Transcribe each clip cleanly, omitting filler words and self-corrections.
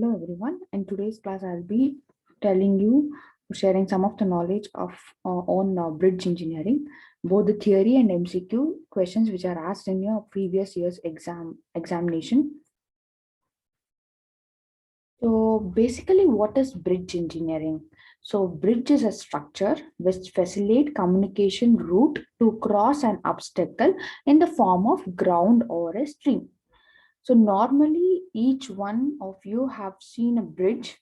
Hello everyone. In today's class, I'll be telling you, sharing some of the knowledge of on bridge engineering, both the theory and MCQ questions which are asked in your previous year's examination. So basically, what is bridge engineering? So bridge is a structure which facilitate communication route to cross an obstacle in the form of ground or a stream. So normally each one of you have seen a bridge.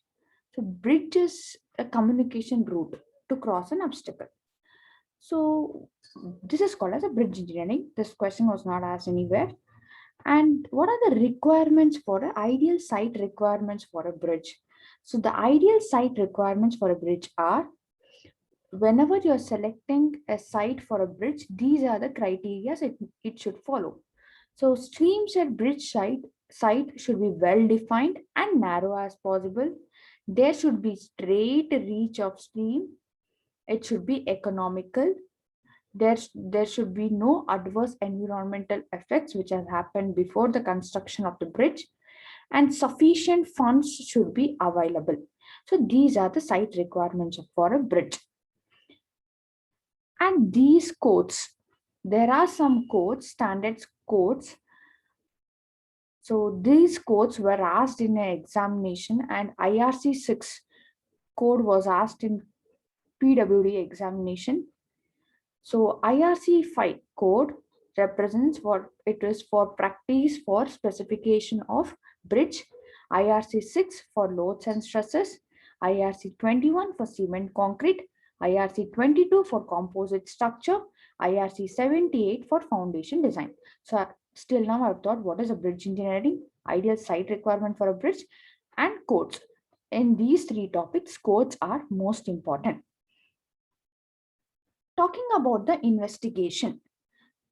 So bridge is a communication route to cross an obstacle. So this is called as a bridge engineering. This question was not asked anywhere. And what are the requirements for an ideal site requirements for a bridge? So the ideal site requirements for a bridge are, whenever you're selecting a site for a bridge, these are the criteria it should follow. So streams at bridge site should be well defined and narrow as possible. There should be straight reach of stream. It should be economical. There should be no adverse environmental effects which have happened before the construction of the bridge, and sufficient funds should be available. So these are the site requirements for a bridge. And these codes, there are some codes, standards codes. So these codes were asked in an examination, and IRC 6 code was asked in PWD examination. So IRC 5 code represents what it is for practice for specification of bridge, IRC 6 for loads and stresses, IRC 21 for cement concrete, IRC 22 for composite structure, IRC 78 for foundation design. So still now I've thought what is a bridge engineering, ideal site requirement for a bridge, and codes. In these three topics, codes are most important. Talking about the investigation.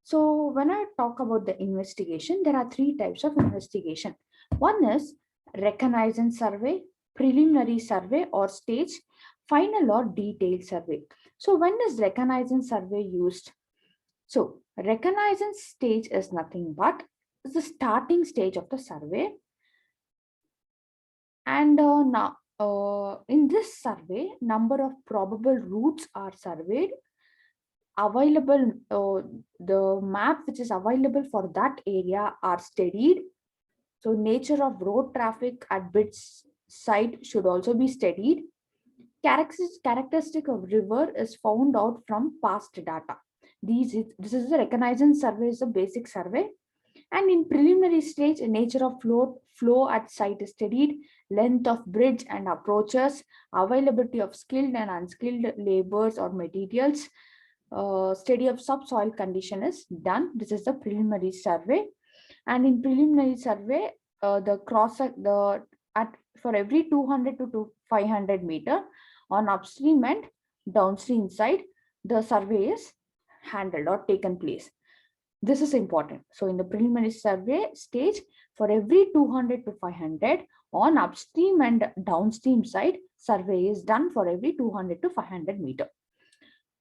So when I talk about the investigation, there are three types of investigation. One is reconnaissance survey, preliminary survey or stage, final or detailed survey. So when is reconnaissance survey used? So reconnaissance stage is nothing but the starting stage of the survey. And now in this survey, number of probable routes are surveyed. Available, the map which is available for that area are studied. So nature of road traffic at bridge site should also be studied. Characteristic of river is found out from past data. This is the reconnaissance survey, is a basic survey. And in preliminary stage, nature of flow at site is studied, length of bridge and approaches, availability of skilled and unskilled laborers or materials, study of subsoil condition is done. This is the preliminary survey. And in preliminary survey, the cross the at for every 200 to 500 meter on upstream and downstream side, the survey is handled or taken place. This is important. So in the preliminary survey stage, for every 200 to 500 on upstream and downstream side, survey is done for every 200 to 500 meter.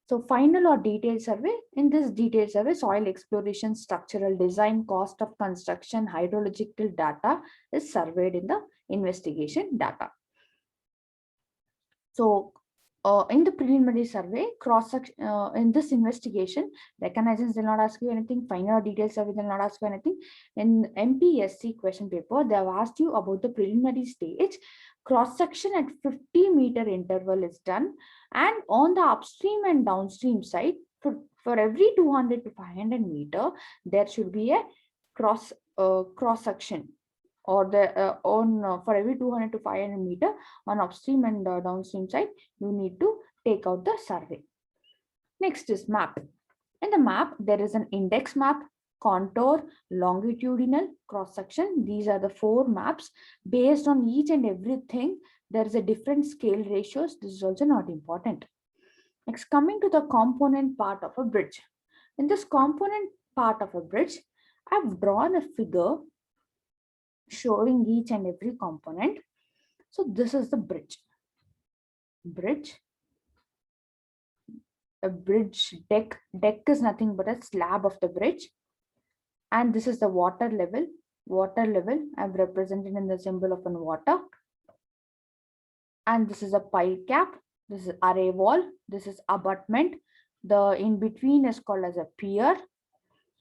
So final or detailed survey, in this detailed survey, soil exploration, structural design, cost of construction, hydrological data is surveyed in the investigation data. So in the preliminary survey, in this investigation, reconnaissance will not ask you anything, final or detailed survey will not ask you anything. In MPSC question paper, they have asked you about the preliminary stage. Cross section at 50-meter interval is done, and on the upstream and downstream side, for every 200 to 500 meter, there should be a cross section, or the for every 200 to 500 meter on upstream and downstream side, you need to take out the survey. Next is map. In the map, there is an index map, contour, longitudinal, cross section. These are the four maps. Based on each and everything, there is a different scale ratios. This is also not important. Next, coming to the component part of a bridge. In this component part of a bridge, I've drawn a figure showing each and every component. So this is the bridge. A bridge deck. Deck is nothing but a slab of the bridge. And this is the water level. Water level I've represented in the symbol of an water. And this is a pile cap, this is array wall, this is abutment. The in between is called as a pier,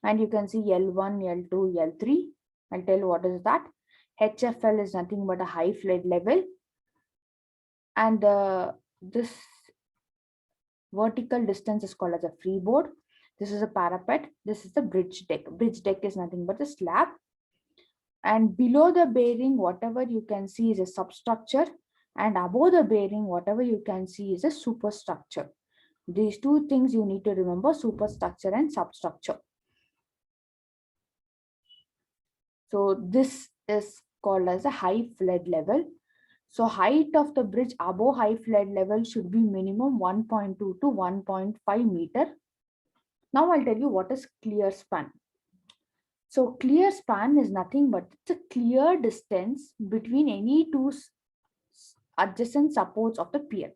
and you can see L1, L2, L3. I'll tell you what is that. HFL is nothing but a high flood level, and this vertical distance is called as a freeboard. This is a parapet. This is the bridge deck. Bridge deck is nothing but a slab. And below the bearing, whatever you can see is a substructure, and above the bearing, whatever you can see is a superstructure. These two things you need to remember: superstructure and substructure. So this is called as a high flood level. So height of the bridge above high flood level should be minimum 1.2 to 1.5 meter. Now I'll tell you what is clear span. So clear span is nothing but it's a clear distance between any two adjacent supports of the pier.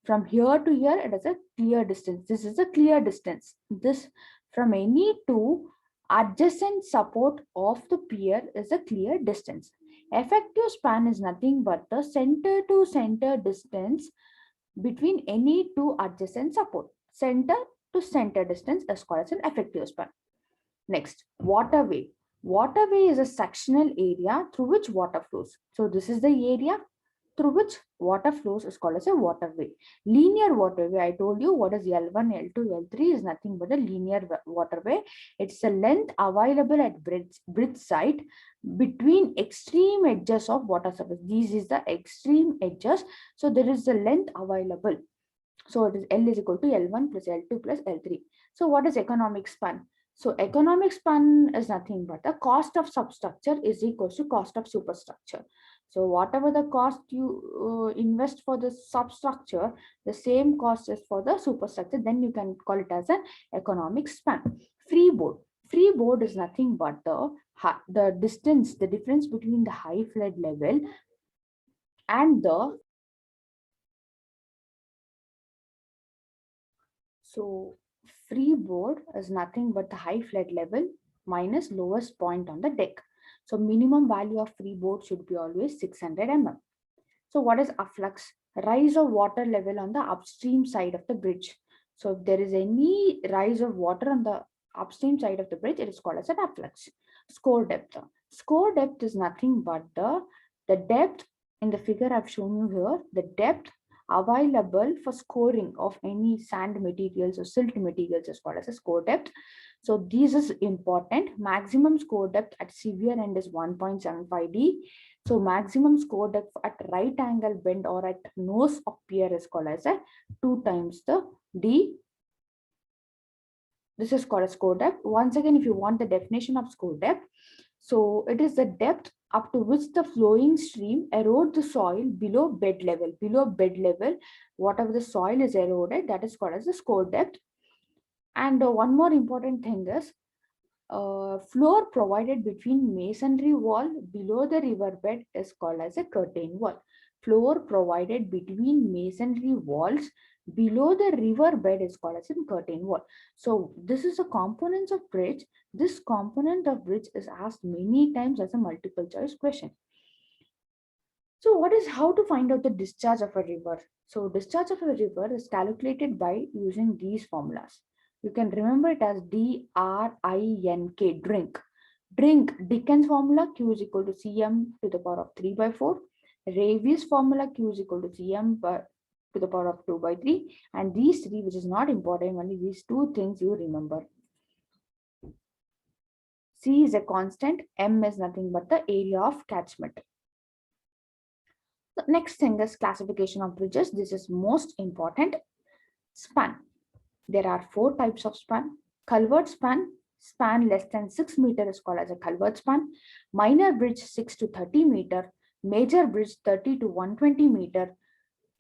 From here to here, it is a clear distance. This is a clear distance. This from any two adjacent support of the pier is a clear distance. Effective span is nothing but the center to center distance between any two adjacent support. Center to center distance is called as an effective span. Next, waterway. Waterway is a sectional area through which water flows. So this is the area through which water flows is called as a waterway. Linear waterway, I told you what is L1, L2, L3 is nothing but a linear waterway. It's a length available at bridge site between extreme edges of water surface. These is the extreme edges. So there is a length available. So it is L is equal to L1 plus L2 plus L3. So what is economic span? So economic span is nothing but the cost of substructure is equals to cost of superstructure. So whatever the cost you invest for the substructure, the same cost is for the superstructure. Then you can call it as an economic span. Freeboard. Freeboard is nothing but the distance, the difference between the high flood level and the freeboard is nothing but the high flood level minus lowest point on the deck. So minimum value of freeboard should be always 600 mm. So what is afflux? Rise of water level on the upstream side of the bridge. So if there is any rise of water on the upstream side of the bridge, it is called as an afflux. Score depth. Score depth is nothing but the depth in the figure I've shown you here, the depth available for scoring of any sand materials or silt materials is called as a score depth. So this is important. Maximum score depth at severe end is 1.75 D. So maximum score depth at right angle bend or at nose of pier is called as a 2 times the D. This is called a score depth. Once again, if you want the definition of score depth, so it is the depth up to which the flowing stream erode the soil below bed level. Below bed level, whatever the soil is eroded, that is called as the score depth. And one more important thing is floor provided between masonry wall below the riverbed is called as a curtain wall. Floor provided between masonry walls below the riverbed is called as a curtain wall. So this is a components of bridge. This component of bridge is asked many times as a multiple choice question. So what is how to find out the discharge of a river? So discharge of a river is calculated by using these formulas. You can remember it as D-R-I-N-K, drink. Drink, Dickens formula, Q is equal to Cm to the power of 3 by 4. Ravi's formula, Q is equal to Cm to the power of 2 by 3. And these three, which is not important, only these two things you remember. C is a constant, M is nothing but the area of catchment. The next thing is classification of bridges. This is most important. Span. There are 4 types of span. Culvert span, span less than 6 meter is called as a culvert span. Minor bridge 6 to 30 meter. Major bridge 30 to 120 meter.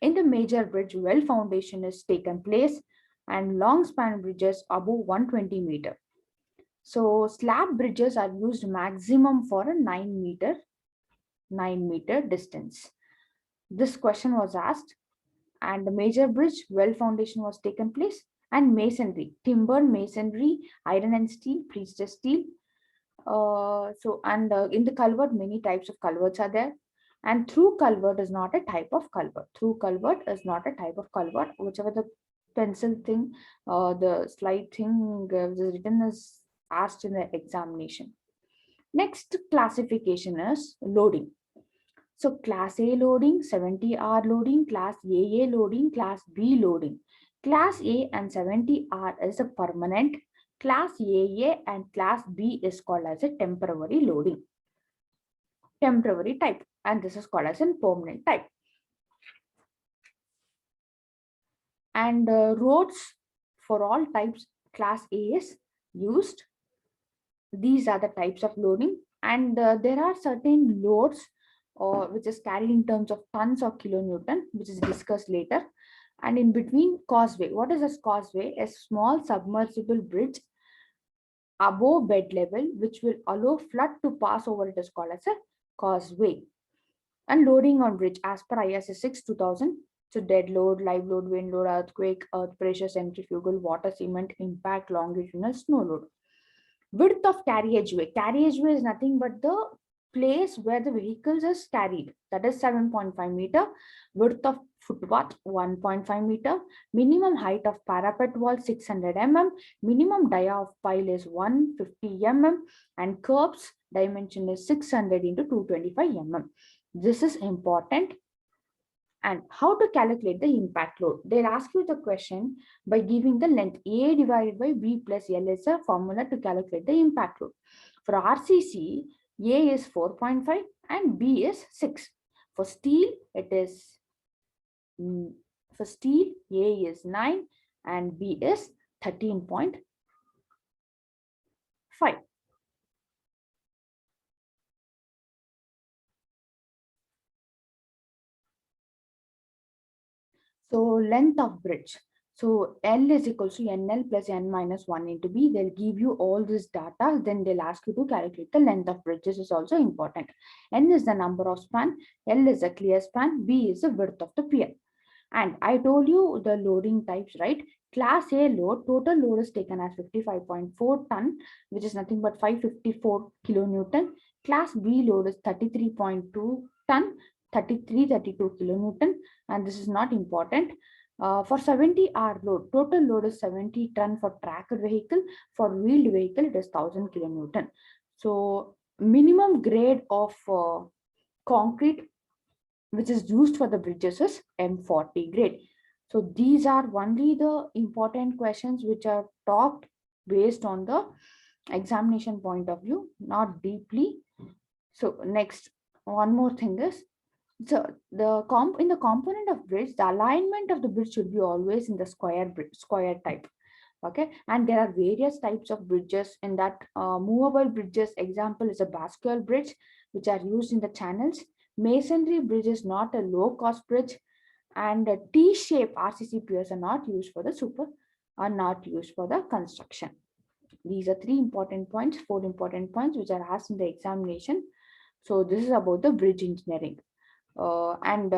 In the major bridge, well foundation is taken place, and long span bridges above 120 meter. So slab bridges are used maximum for a 9 meter distance. This question was asked, and the major bridge, well foundation was taken place, and masonry, timber masonry, iron and steel, prestressed steel. In the culvert, many types of culverts are there, And through culvert is not a type of culvert. Through culvert is not a type of culvert. Whichever the pencil thing, the slide thing is written is asked in the examination. Next classification is loading. So class A loading, 70R loading, class AA loading, class B loading. Class A and 70R is a permanent. Class AA and class B is called as a temporary loading. Temporary type, and this is called as a permanent type. And roads for all types, class A is used. These are the types of loading, and there are certain loads which is carried in terms of tons or kilonewton, which is discussed later. And in between, causeway. What is a causeway? A small submersible bridge above bed level which will allow flood to pass over it is called as a causeway. And loading on bridge as per IS 6 2000. So dead load, live load, wind load, earthquake, earth pressure, centrifugal, water, cement, impact, longitudinal, snow load. Width of carriageway. Carriageway is nothing but the place where the vehicles is carried. That is 7.5 meter. Width of footpath 1.5 meter. Minimum height of parapet wall 600 mm. Minimum dia of pile is 150 mm. And curbs dimension is 600 into 225 mm. This is important. And how to calculate the impact load? They'll ask you the question by giving the length A divided by B plus L is a formula to calculate the impact load. For RCC, A is 4.5 and B is 6. For steel, it is for steel, A is 9 and B is 13.5. So length of bridge. So L is equal to NL plus N minus 1 into B. They'll give you all this data. Then they'll ask you to calculate the length of bridge. This is also important. N is the number of span. L is the clear span. B is the width of the pier. And I told you the loading types, right? Class A load, total load is taken as 55.4 ton, which is nothing but 554 kilonewton. Class B load is 33.2 ton, 32 kilonewton, and this is not important. For 70R load, total load is 70 ton for tracked vehicle. For wheeled vehicle, it is 1000 kilonewton. So minimum grade of concrete which is used for the bridges is M40 grade. So these are only the important questions which are talked based on the examination point of view, not deeply. So next, one more thing is, so in the component of bridge, the alignment of the bridge should be always in the square type. Okay, and there are various types of bridges in that. Movable bridges example is a bascule bridge, which are used in the channels. Masonry bridge is not a low cost bridge, and T-shaped RCC piers are not used for the construction. These are 4 important points which are asked in the examination. So this is about the bridge engineering. And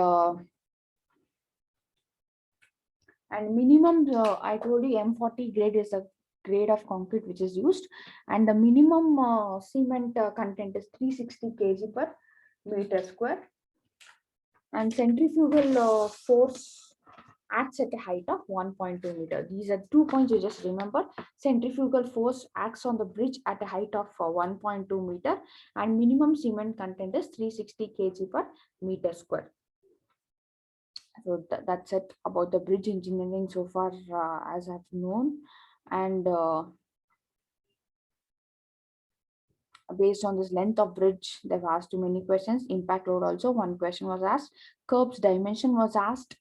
minimum, I told you M40 grade is a grade of concrete which is used, and the minimum cement content is 360 kg per meter square, and centrifugal force acts at a height of 1.2 meter. These are 2 points you just remember. Centrifugal force acts on the bridge at a height of 1.2 meter, and minimum cement content is 360 kg per meter square. So that's it about the bridge engineering so far as I've known. And based on this length of bridge, they've asked too many questions. Impact load also, one question was asked. Curbs dimension was asked.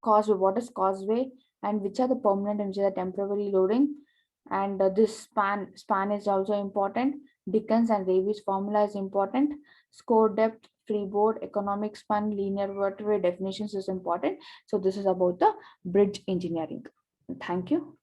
Causeway, what is causeway and which are the permanent and which are the temporary loading? And this span is also important. Dickens and Davies formula is important. Score depth, freeboard, economic span, linear vertebrae definitions is important. So this is about the bridge engineering. Thank you.